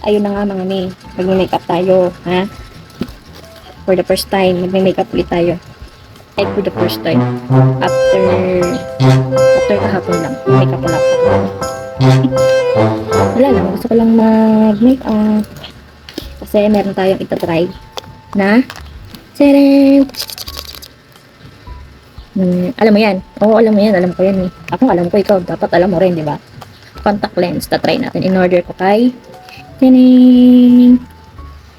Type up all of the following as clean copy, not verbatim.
ayun na nga mga may, magme-makeup tayo, ha? For the first time, magme-makeup ulit tayo. Like for the first time. After kahapon lang, makeup ulit ako. Wala lang, gusto ko lang mag-makeup. Kasi meron tayong itatry na serem. Alam mo yan? Oo, alam mo yan. Alam ko yan eh. Ako alam ko, ikaw dapat alam mo rin, di ba? Contact lens. Tatry natin. In order ko kay tining.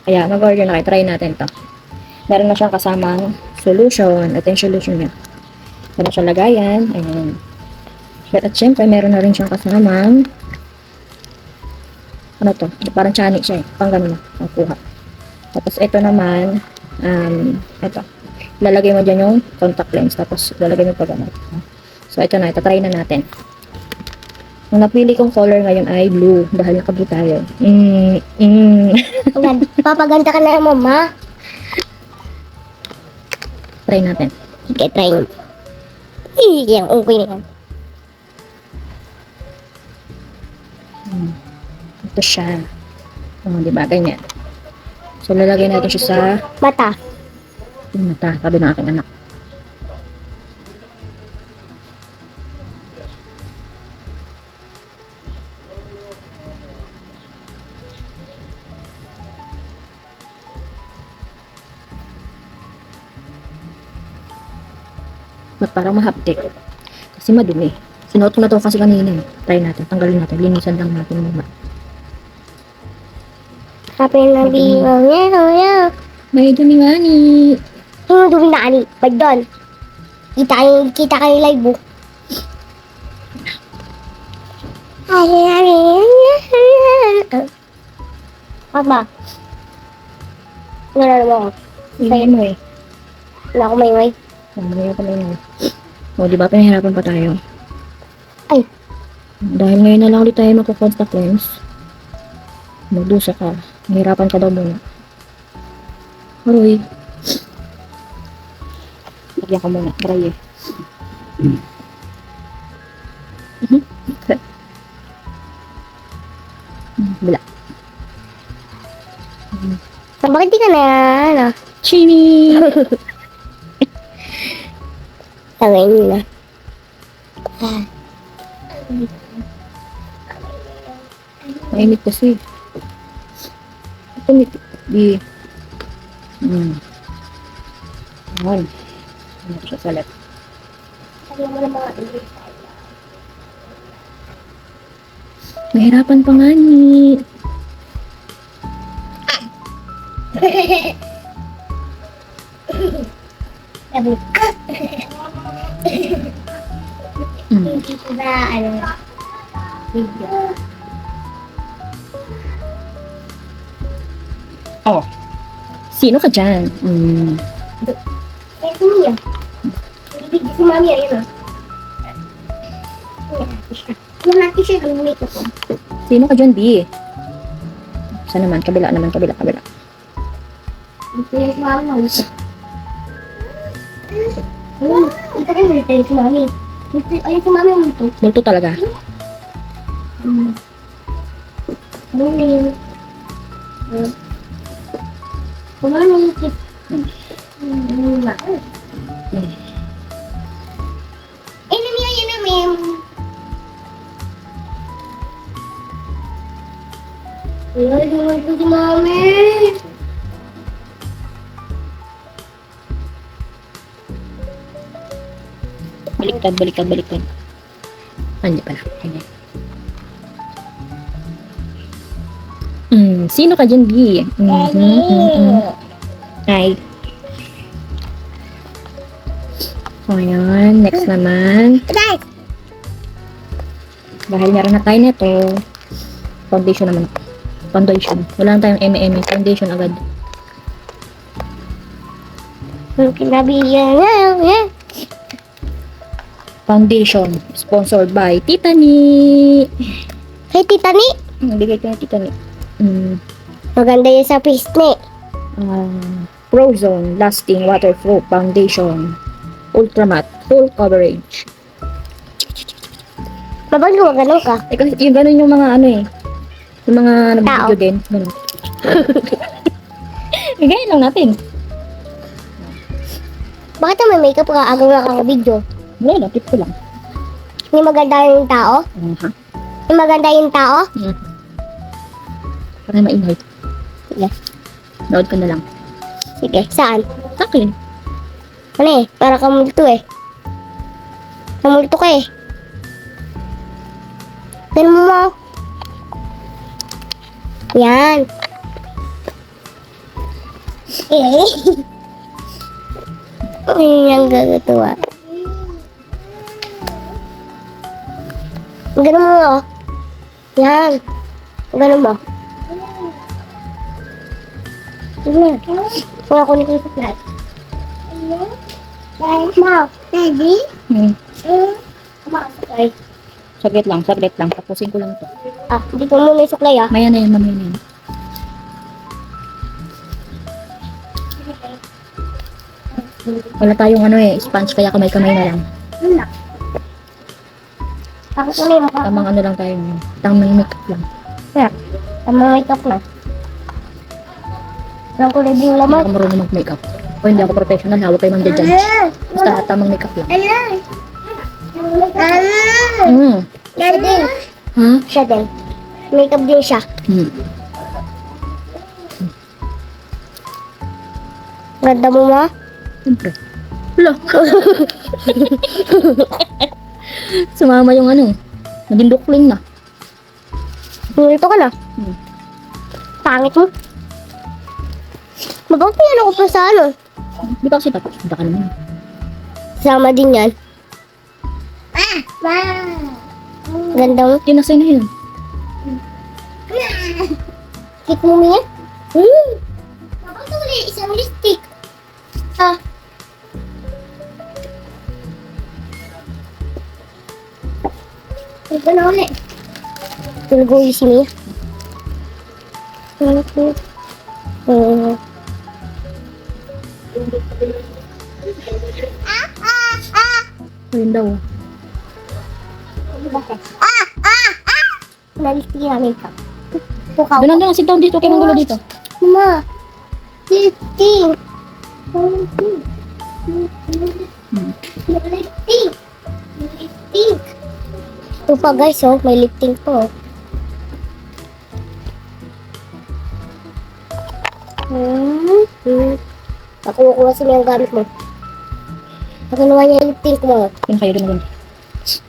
Kaya, mag-order na kayo. Try natin to. Meron na siyang kasamang solution. Ito yung solution niya. Meron siyang lagayan. Ayan. At syempre, meron na rin siyang kasamang ano to? Parang chani siya eh. Pang ganun na. Makuha. Tapos, ito naman ito. Lalagay mo dyan yung contact lens. Tapos, lalagay mo pa ganun. So, ito na. Itatry na natin. Ang napili kong color ngayon ay blue. Dahil naka-blue tayo. Papaganda ka na, mama. Try natin. Sige, try mo. Yan, okay na yan. Ito siya. Diba? Ganyan. So, lalagay natin siya sa Mata. yung mata. Sabi ng aking anak. Ba't parang mahaptik? Kasi madumi. Sinuot ko na to kasi kanina eh. Try natin. Tanggalin natin. Linisan lang natin muna. Sabi na limaw niya, kuya. May dumi nga ni. Sino dumi na ani? Pag doon. Kita kayo live book. Papa. Wala naman ako. Ingay mo eh. Wala ako may way. Mamaya ko na yun. O, diba pinahirapan pa tayo? Ay. Dahil ngayon na lang ulit tayo magko-contact lens. Magdusa ka. Mahirapan ka daw muna. Aroy. Lagyan ko muna. Dry eh. Bila. So, bakit di ka na, ano? Chini! Tawin nyo na. Mainit kasi. Ito may di. Ayan. Ano siya sa left. Sabi mo na mga Mahirapan pa nga ni. sabi hindi ko na, ano, video. Oh. Sino ka dyan? Eh, kumiya. Ibig si mami, ayun, yung natin siya, yung makeup ko. Sino ka dyan, B? Saan naman? Kabila naman. Kabila. Ito yung si mami, mami. Ayun, ito kayo, ito yung si mami. Ayun si mami, ito. Multo talaga. Mami. Kumami, kip. Ay, nami, ayun, nami. Ay, naman po si mami. Baliktad. Hindi pala. Ganyan. Sino ka dyan, B? Ay. So, ayan. Next naman. Guys, Dahil meron na tayo nito, foundation naman. Foundation. Wala na tayong M&M. Foundation agad. kinabigyan na. Foundation. Sponsored by Titani. Kay Tita Ni, Bigay ko na Titani. maganda yun sa face ni. Prozone Lasting Waterproof Foundation. Ultra Matte. Full coverage. Mabag gumagano ka. Kasi yung ganun yung mga ano eh. Yung mga Tao. nag-video din. Ganun. Igayin lang natin. Bakit may makeup ka agaw nakaka-video? Wala lang, tip ko lang. Hindi maganda yung tao? Ha? Hindi maganda yung tao? Para maingay. Sige. Nood ka na lang. Sige, saan? Sa akin. Ano eh, para ka multo eh. Namulto ka eh. Ganun mo. Yan. Eh. Ang gagatuwa. Ganun mo. Oh. Yan. Ganun mo. Sige. Kung ako nito sa flat. Ma, Daddy? Kumakasakay. Saglit lang, saglit lang. Tapusin ko lang to. Ah, hindi ko muna yung suklay ah. Maya na yan, mamaya na yan. Wala tayong ano eh, sponge kaya kamay-kamay na lang. Wala. Bakit ko na yung mukha? Tamang ano lang tayo. Tamang makeup lang. Tama may talk na. Walang kulay din yung Hindi laman. ako marunong mag-makeup. O hindi ako professional, hawak kayo mag-judge. Basta tamang makeup lang. Siya din. Ha? Siya din. Makeup din siya. Ganda mo ma? Siyempre. Wala. Sumama yung ano. Naging lukling na. Nurito ka na. Pangit mo. Mabagpiyan ako pa sa ano. Di ba kasi tapos? Baka naman. Sama din yan. Ganda mo. Tinasay na yun. Kit mo niya? Bakit uli isang lipstick? Ah. Ito na uli. Tulugoy si Mia. Ano po? Ayun daw. Nalistig namin ka. Pukaw. Doon na, sit down dito. Kaya manggulo dito. Mama. Lifting. Lifting. Lifting. Ito pa guys, oh, may lifting po. Nakuha sila yung gamit mo. Nakuha niya yung lifting mo. Yun kayo doon.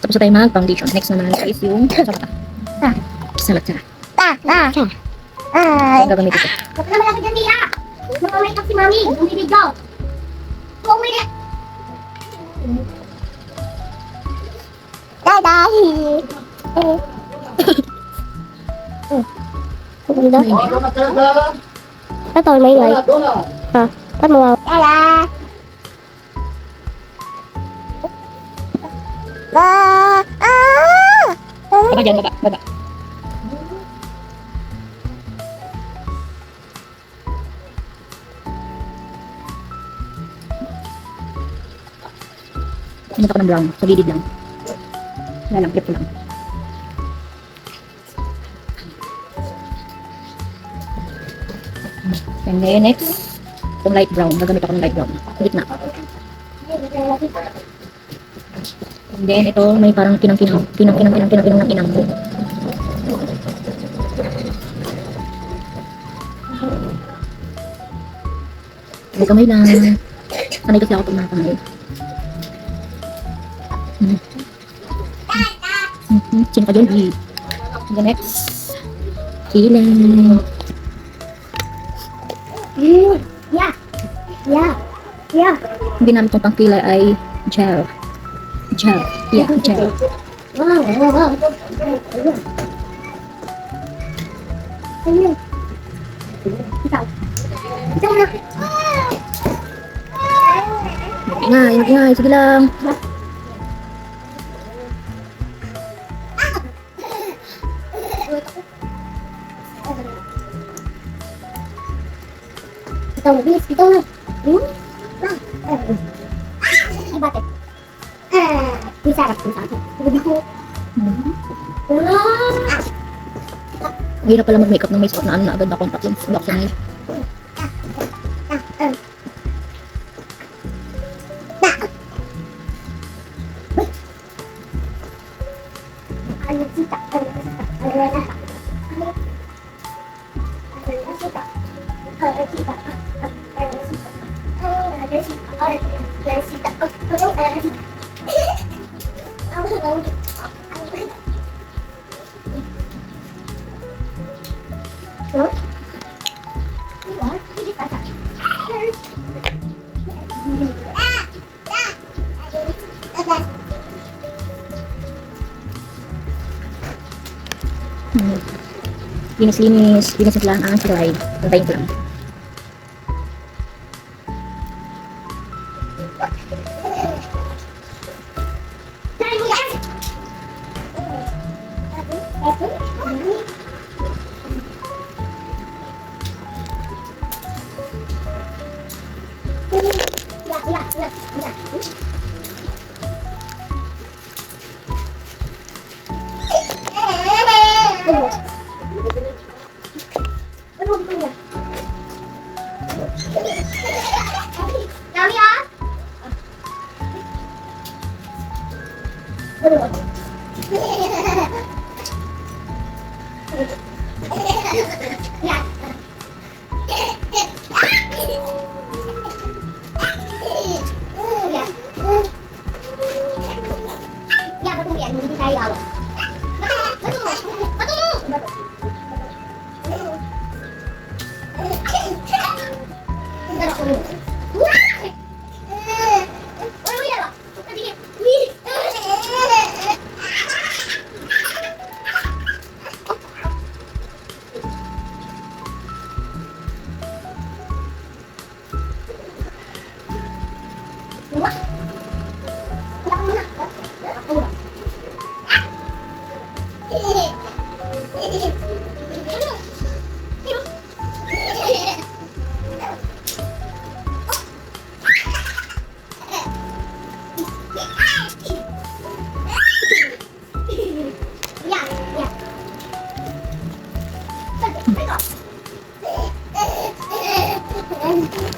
Tapos na tayo mag-foundation. Next naman is yung sa mata. Sa mata. Ang gagamitin ko. Huwag na malapit dyan, Mia! Napamake up si Mami! Bumibigyo! Bumili! Dadahi! Ganda. Ito, may ingay. Ha? Ba't mo wow? Dada! Baba dyan, baba. Baba. Ano ko ng brown? Sa gilid lang. Wala lang, flip ko lang. And then next, itong light brown. Gagamit ako ng light brown. Gitna. And then ito, may parang kinang-kinang. Kinang-kinang ng kinang. May kamay lang. Sanay kasi ako pag nakakamay. Sino ka dyan? The next. Killing. Yeah! Yeah! Yeah! Hindi namin itong pangkilay ay gel. Gel. Yeah, gel. Wow! Wow! Ayun! Ikaw! Ikaw na! Ingay. Sige lang. Ikaw na, bilis! Ikaw na! Ay, bakit? May sarap. Sabi ko. Ang hirap pala mag-makeup ng may suot na ano na agad na contact lens. Lock na yun. Hmm. Linis-linis. Linis lang ang slide. Pantayin ko lang.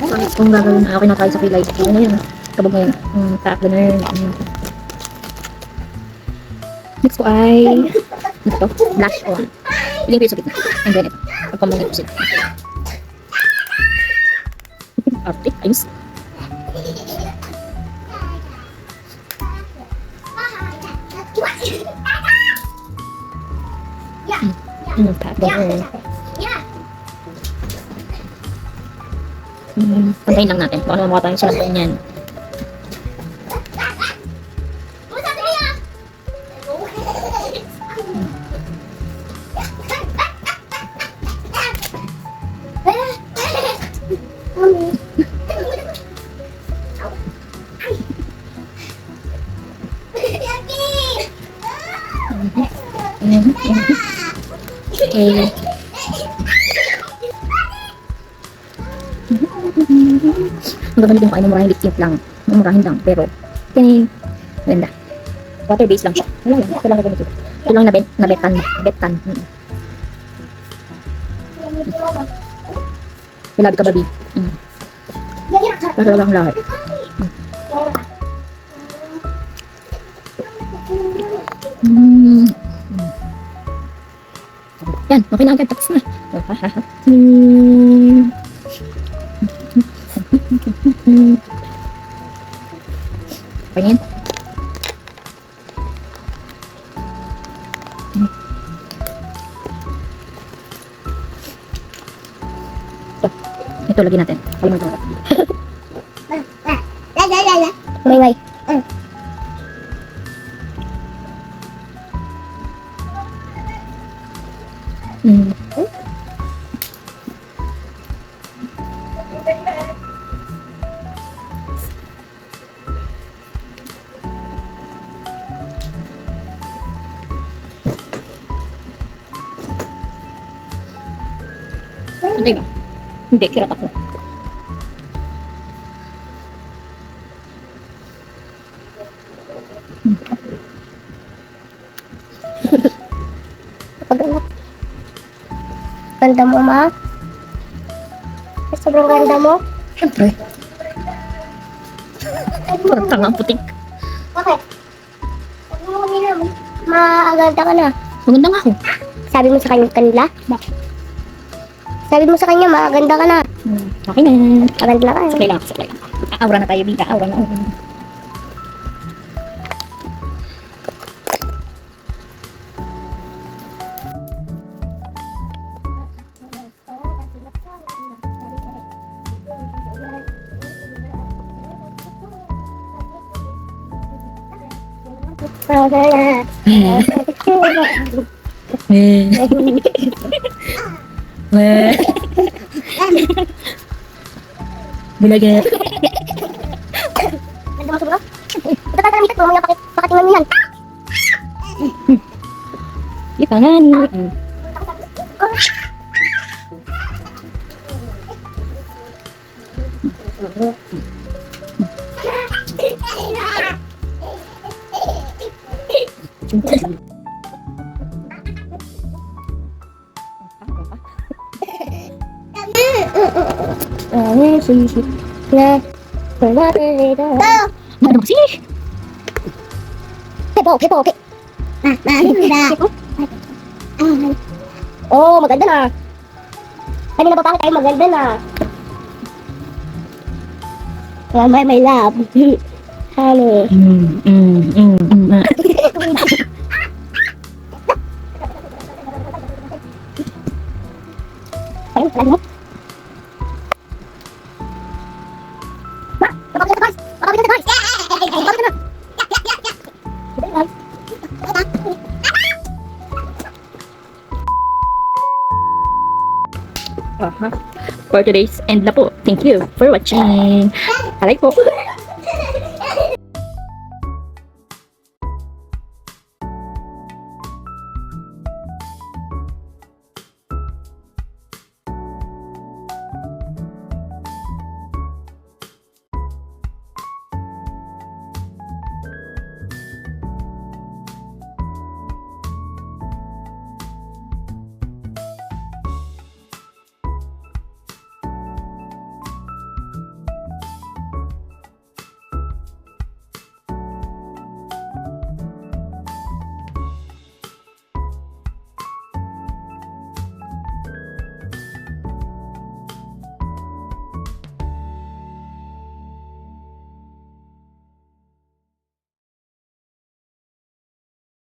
So, next kong gagawin na okay na tayo sa kilay. Ano na yun? Kabog na yun. Tap na yun. Next ko ay ano to? Blush on. Piling ko yung sa gitna. And then ito. Pagpamangit ko sila. Arte. Ayos. Tap na yun. Pantayin lang natin. Baka naman mukha tayong silang ganyan. Okay. Ang gagamitin ko ay mumurahing lip tint lang. Mumurahin lang. Pero, ganda. Water base lang siya. Wala lang. Ito lang gagamitin. Ito lang na betan. Betan. Ilabi ka babi. Para lang lahat. Yan. Okay na agad. Tapos na. Pangin. Ito lagi natin. Kalimutan ko. May. Hindi ba? Hindi, kirat ako. Pag-anak. Ganda mo, ma. Sobrang ganda mo. Siyempre. Parang tangang putik. Bakit? Sabi mo kanina, maganda ka na. Maganda nga ako. Sabi mo sa kanya kanila? Bakit? Sabi mo sa kanya, maganda ka na. Okay na. Maganda ka. Saklay lang, saklay lang. Aura na tayo, Bika. Aura na. Bulaga. Ganda mo siguro? Ito tatanamit at mamaya pakatingnan mo yan. Ipangan. Sisip na wala ito. Ano ba si? Pepo. Oh, maganda na. Kanina pa bakit tayo maganda na? May love. Hello. Ayun, lagi mo. Ma, kapag sa guys! Kapag sa guys! Kapag na! For today's end na po. Thank you for watching. Alay po.